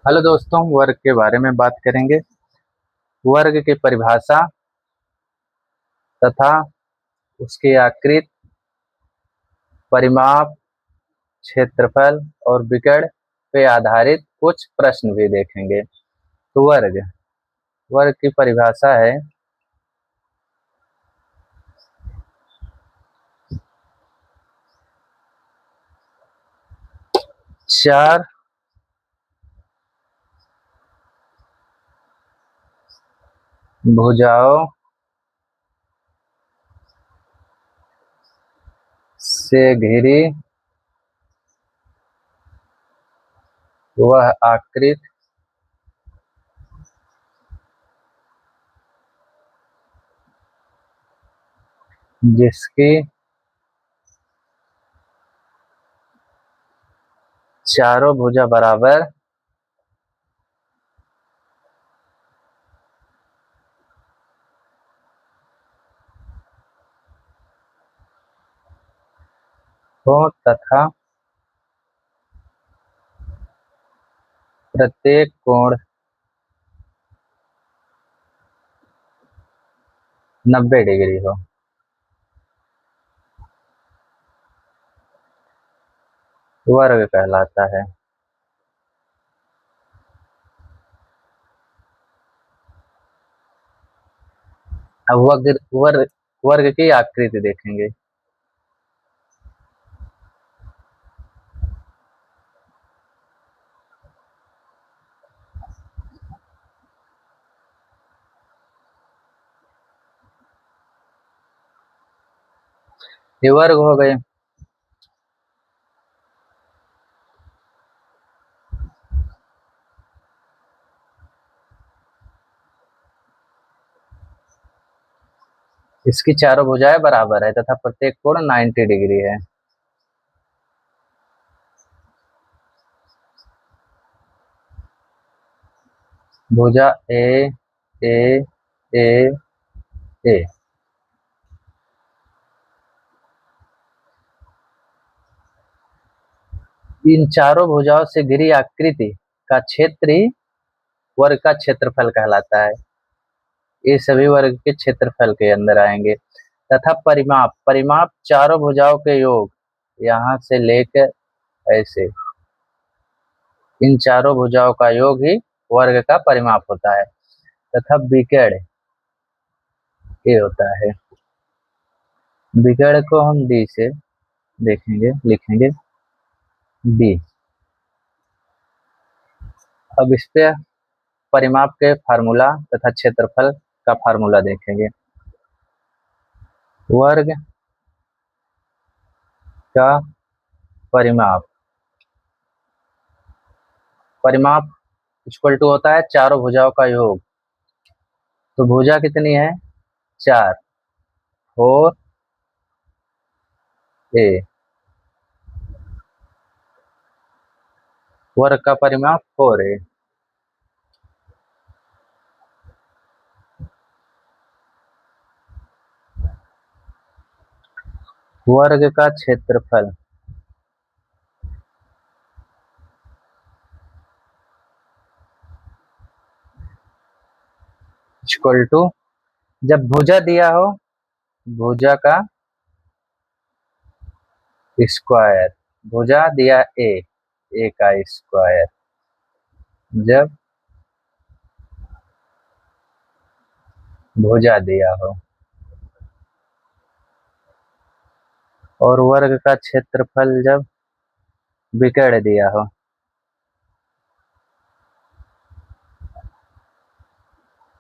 Hello दोस्तों, वर्ग के बारे में बात करेंगे। वर्ग की परिभाषा तथा उसकी आकृति, परिमाप, क्षेत्रफल और विकर्ण पे आधारित कुछ प्रश्न भी देखेंगे। तो वर्ग वर्ग की परिभाषा है चार भुजाओं से घिरी वह आकृति जिसकी चारों भुजा बराबर हो तथा प्रत्येक कोण 90 डिग्री हो। वर्ग कहलाता है। अब वर्ग की आकृति देखेंगे। ये वर्ग हो गए। इसकी चारों भुजाएं बराबर है तथा प्रत्येक कोण 90 डिग्री है। भुजा ए ए ए ए इन चारों भुजाओं से घिरी आकृति का क्षेत्र ही वर्ग का क्षेत्रफल कहलाता है। ये सभी वर्ग के क्षेत्रफल के अंदर आएंगे। तथा परिमाप परिमाप चारों भुजाओं के योग, यहाँ से लेकर ऐसे इन चारों भुजाओं का योग ही वर्ग का परिमाप होता है। तथा विकर्ण ये होता है। विकर्ण को हम डी से देखेंगे, लिखेंगे डी। अब इस पे परिमाप के फार्मूला तथा क्षेत्रफल का फार्मूला देखेंगे। वर्ग का परिमाप परिमाप इक्वल टू होता है चारों भुजाओं का योग। तो भुजा कितनी है? 4, 4 ए। वर्ग का परिमाप 4 ए। वर्ग का क्षेत्रफल इक्वल टू, जब भुजा दिया हो भुजा का स्क्वायर, भुजा दिया ए का स्क्वायर, जब भुजा दिया हो, और वर्ग का क्षेत्रफल जब विकर्ण दिया हो।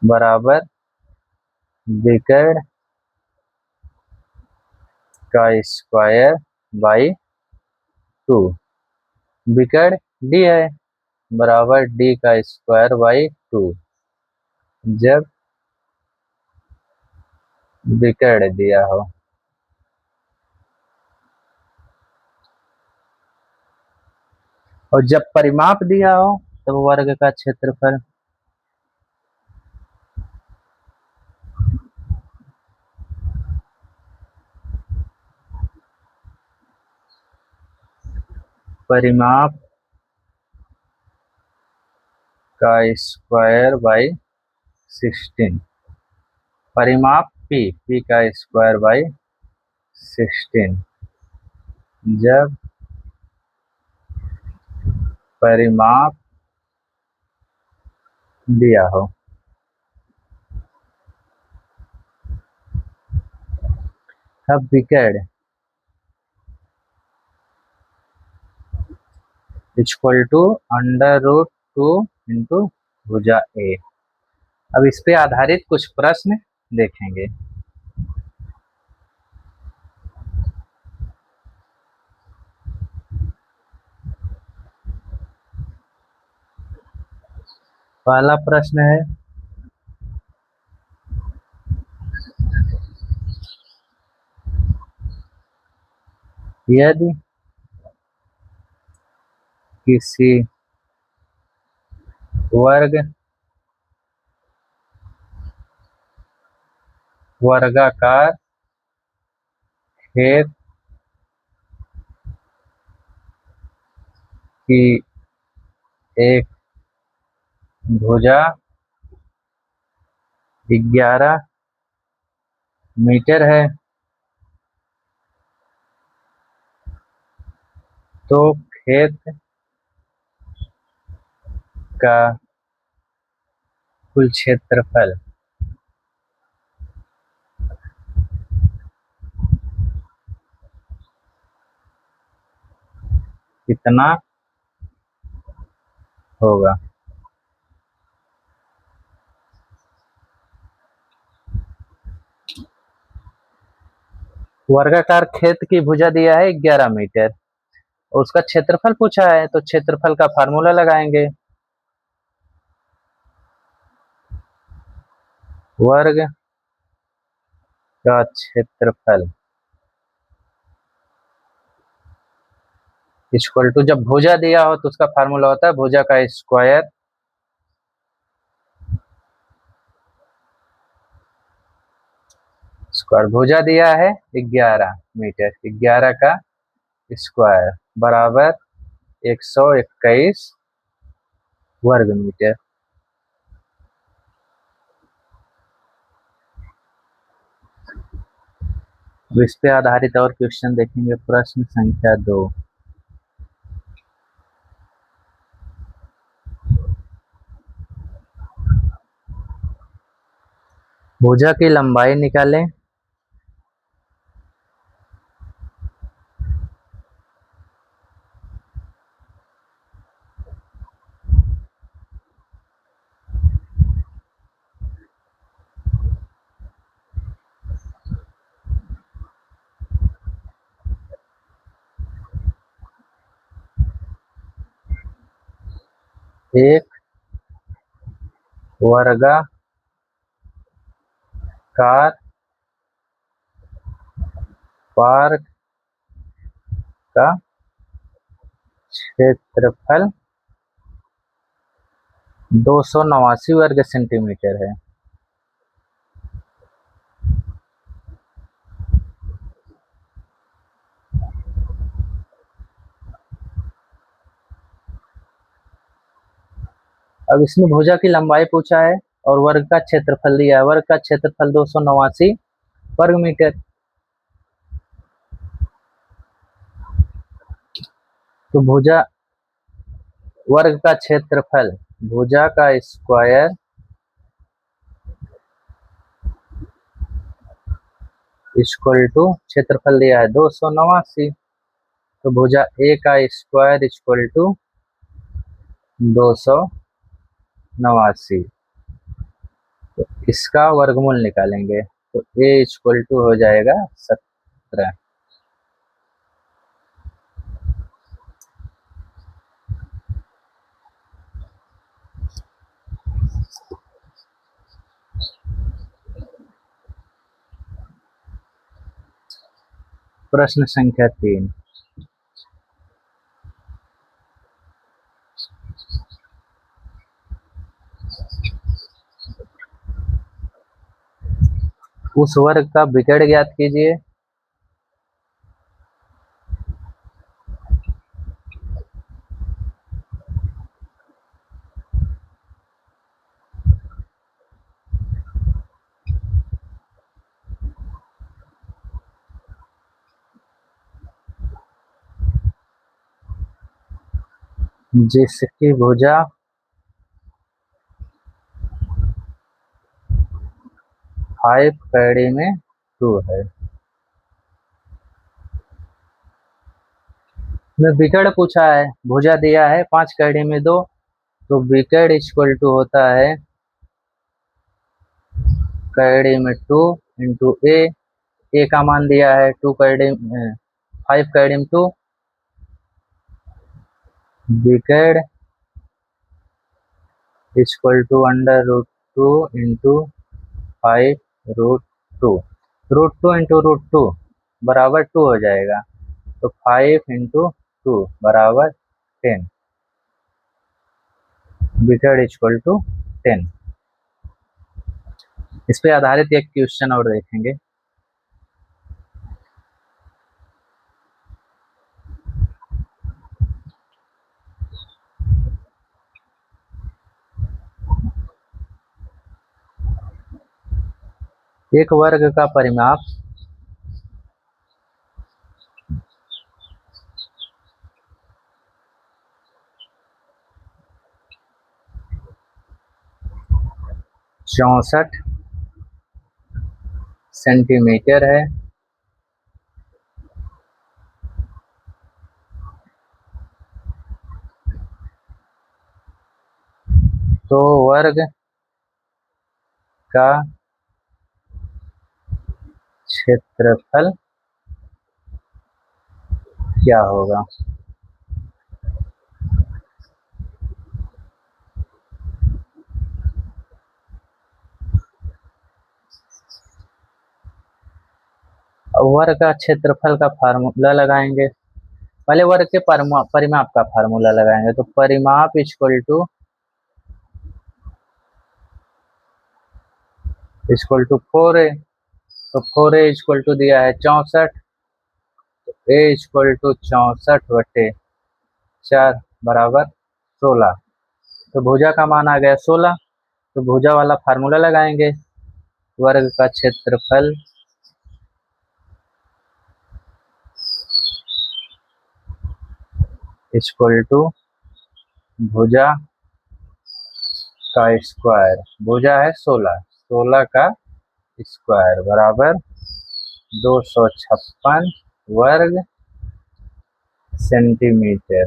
बराबर विकर्ण का स्क्वायर बाई 2। विकर्ण डी है, बराबर डी का स्क्वायर बाई 2, जब विकर्ण दिया हो। और जब परिमाप दिया हो तब वर्ग का क्षेत्रफल परिमाप का स्क्वायर बाई 16। परिमाप p का स्क्वायर बाई 16 जब परिमाप दिया हो। अब विकेट इक्वल टू √2 इंटू भुजा ए। अब इस पे आधारित कुछ प्रश्न देखेंगे। पहला प्रश्न है, यदि किसी वर्गाकार खेत की एक भुजा 11 मीटर है तो खेत का कुल क्षेत्रफल कितना होगा। वर्गाकार खेत की भुजा दिया है 11 मीटर और उसका क्षेत्रफल पूछा है, तो क्षेत्रफल का फार्मूला लगाएंगे। वर्ग का क्षेत्रफल इक्वल टू, जब भुजा दिया हो तो उसका फार्मूला होता है भुजा का स्क्वायर भुजा दिया है 11 मीटर, 11 का स्क्वायर बराबर 121 वर्ग मीटर। अब इस पे आधारित और क्वेश्चन देखेंगे। प्रश्न संख्या 2, भुजा की लंबाई निकालें। एक वर्गाकार पार्क का क्षेत्रफल 289 वर्ग सेंटीमीटर है। अब इसमें भुजा की लंबाई पूछा है और वर्ग का क्षेत्रफल दिया है। वर्ग का क्षेत्रफल 289 वर्ग मीटर, तो भुजा वर्ग का क्षेत्रफल भुजा का स्क्वायर इक्वल टू, क्षेत्रफल दिया है 289, तो भुजा ए का स्क्वायर इक्वल टू 289, तो इसका वर्गमूल निकालेंगे तो ए इक्वल टू हो जाएगा 17। प्रश्न संख्या 3, उस वर्ग का विकर्ण ज्ञात कीजिए। जिसकी भुजा 5 कड़ी में 2 है। में विकर्ण पूछा है, भुजा दिया है 5 कड़ी में 2, तो विकर्ण इक्वल टू होता है कड़ी में 2 इंटू ए का मान दिया है 5 कड़ी में 2, विकर्ण इक्वल टू √2 इंटू 5√2, √2 इंटू √2 बराबर 2 हो जाएगा, तो 5 इंटू 2 बराबर 10, विकर्ण इक्वल टू 10। इस पे आधारित एक क्वेश्चन और देखेंगे। एक वर्ग का परिमाप 64 सेंटीमीटर है, तो वर्ग का क्षेत्रफल क्या होगा? वर्ग का क्षेत्रफल का फार्मूला लगाएंगे। पहले वर्ग के परिमाप का फार्मूला लगाएंगे, तो परिमाप इक्वल टू 4a, तो 4a इक्वल टू दिया है 64, a इक्वल टू 64/4 बराबर 16, तो भुजा का मान आ गया 16, तो भुजा वाला फार्मूला लगाएंगे। वर्ग का क्षेत्रफल इक्वल टू भुजा का स्क्वायर, भुजा है 16, 16 का स्क्वायर बराबर 256 वर्ग सेंटीमीटर।